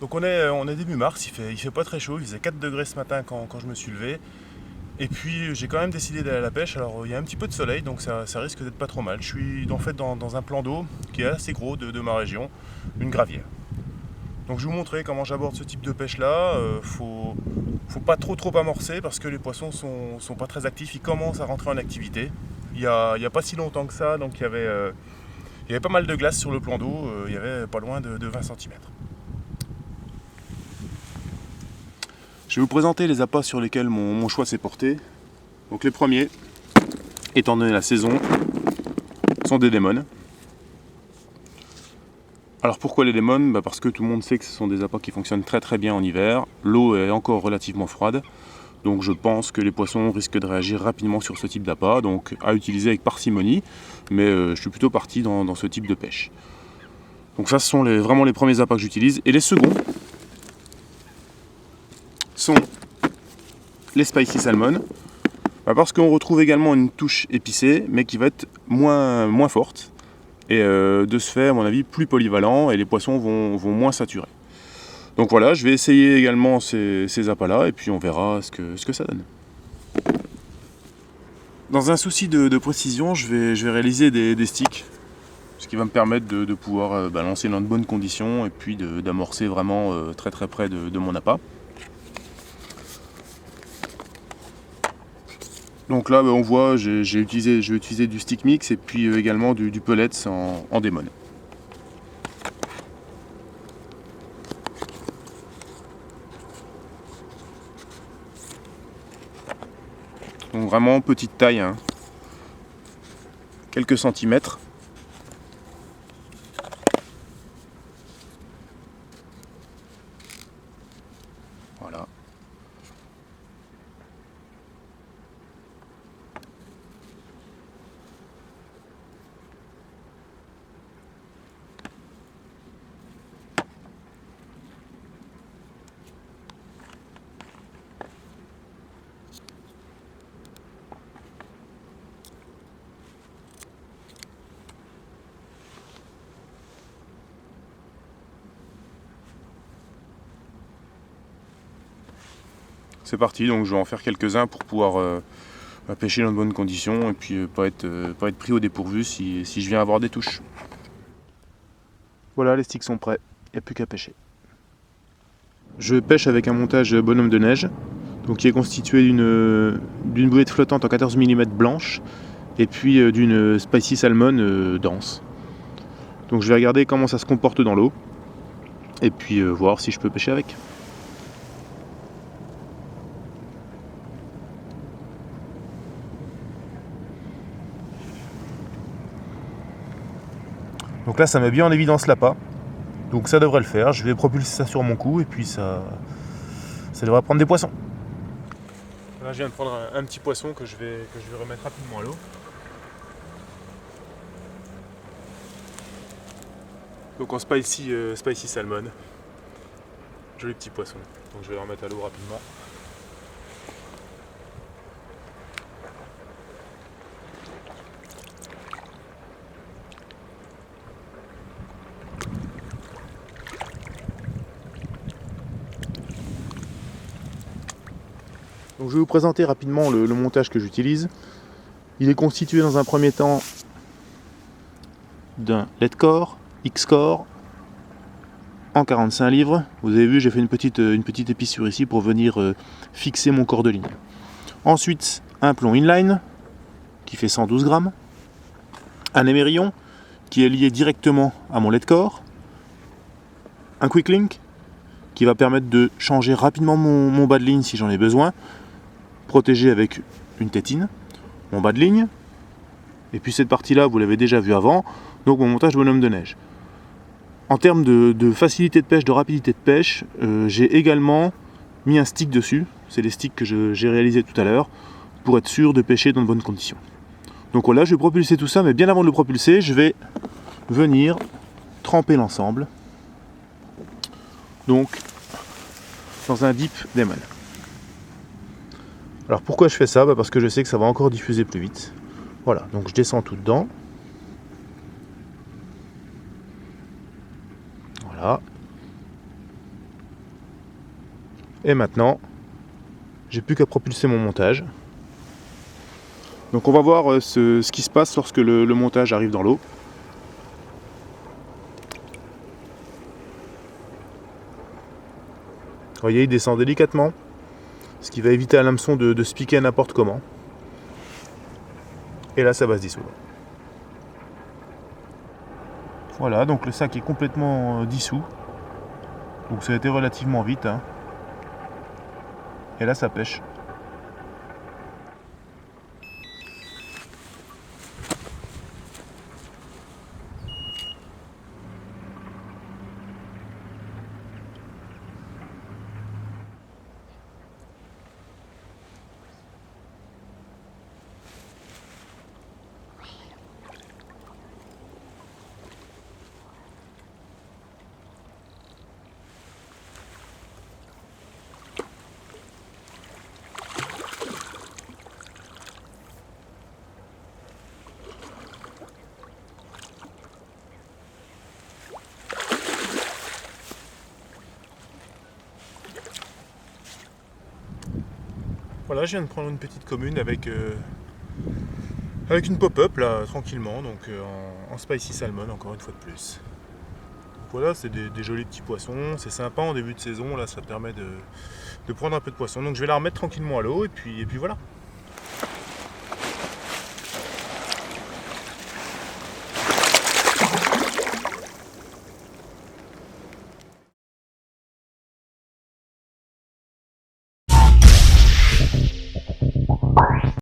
Donc on est début mars, il fait pas très chaud, il faisait 4 degrés ce matin quand je me suis levé. Et puis j'ai quand même décidé d'aller à la pêche. Alors il y a un petit peu de soleil, donc ça risque d'être pas trop mal. Je suis en fait dans un plan d'eau qui est assez gros de ma région, une gravière. Donc je vais vous montrer comment j'aborde ce type de pêche là. Faut pas trop amorcer parce que les poissons sont pas très actifs, ils commencent à rentrer en activité. Il y a pas si longtemps que ça, donc il y avait pas mal de glace sur le plan d'eau, il y avait pas loin de 20 cm. Je vais vous présenter les appâts sur lesquels mon choix s'est porté. Donc les premiers, étant donné la saison, sont des démones. Alors pourquoi les démones ? Parce que tout le monde sait que ce sont des appâts qui fonctionnent très bien en hiver. L'eau est encore relativement froide, donc je pense que les poissons risquent de réagir rapidement sur ce type d'appât, donc à utiliser avec parcimonie, mais je suis plutôt parti dans ce type de pêche. Donc ça ce sont vraiment les premiers appâts que j'utilise. Et les seconds sont les spicy salmon, parce qu'on retrouve également une touche épicée, mais qui va être moins forte, et de ce fait, à mon avis, plus polyvalent, et les poissons vont moins saturer. Donc voilà, je vais essayer également ces appâts-là, et puis on verra ce que ça donne. Dans un souci de précision, je vais réaliser des sticks, ce qui va me permettre de pouvoir lancer dans de bonnes conditions, et puis d'amorcer vraiment très près de mon appât. Donc là, on voit, je vais utiliser du stick mix et puis également du pellets en démon. Donc vraiment petite taille, hein. Quelques centimètres. Voilà. C'est parti, donc je vais en faire quelques-uns pour pouvoir pêcher dans de bonnes conditions et puis pas être pris au dépourvu si je viens avoir des touches. Voilà, les sticks sont prêts, il n'y a plus qu'à pêcher. Je pêche avec un montage bonhomme de neige, donc qui est constitué d'une bouette flottante en 14 mm blanche et puis d'une spicy salmon dense. Donc je vais regarder comment ça se comporte dans l'eau et puis voir si je peux pêcher avec. Donc là ça met bien en évidence l'appât, donc ça devrait le faire. Je vais propulser ça sur mon cou et puis ça devrait prendre des poissons. Là je viens de prendre un petit poisson que je vais remettre rapidement à l'eau. Donc en spicy salmon. Joli petit poisson. Donc je vais le remettre à l'eau rapidement. Donc je vais vous présenter rapidement le montage que j'utilise. Il est constitué dans un premier temps d'un LED-core, X-core, en 45 livres. Vous avez vu, j'ai fait une petite épissure ici pour venir fixer mon corps de ligne. Ensuite, un plomb inline qui fait 112 grammes. Un émerillon qui est lié directement à mon LED-core. Un quick link qui va permettre de changer rapidement mon bas de ligne si j'en ai besoin. Protégé avec une tétine. Mon bas de ligne. Et puis cette partie-là, vous l'avez déjà vu avant. Donc mon montage bonhomme de neige. En termes de facilité de pêche, de rapidité de pêche, j'ai également mis un stick dessus. C'est les sticks que j'ai réalisés tout à l'heure pour être sûr de pêcher dans de bonnes conditions. Donc voilà, je vais propulser tout ça, mais bien avant de le propulser, je vais venir tremper l'ensemble. Donc, dans un dip Demon. Alors pourquoi je fais ça ? Parce que je sais que ça va encore diffuser plus vite. Voilà, donc je descends tout dedans. Voilà. Et maintenant, j'ai plus qu'à propulser mon montage. Donc on va voir ce qui se passe lorsque le montage arrive dans l'eau. Vous voyez, il descend délicatement, ce qui va éviter à l'hameçon de se piquer n'importe comment. Et là, ça va se dissoudre. Voilà, donc le sac est complètement dissous. Donc ça a été relativement vite. Hein. Et là, ça pêche. Voilà, je viens de prendre une petite commune avec une pop-up là, tranquillement, donc en spicy salmon encore une fois de plus. Donc voilà, c'est des jolis petits poissons, c'est sympa en début de saison, là ça permet de prendre un peu de poisson. Donc je vais la remettre tranquillement à l'eau et puis voilà.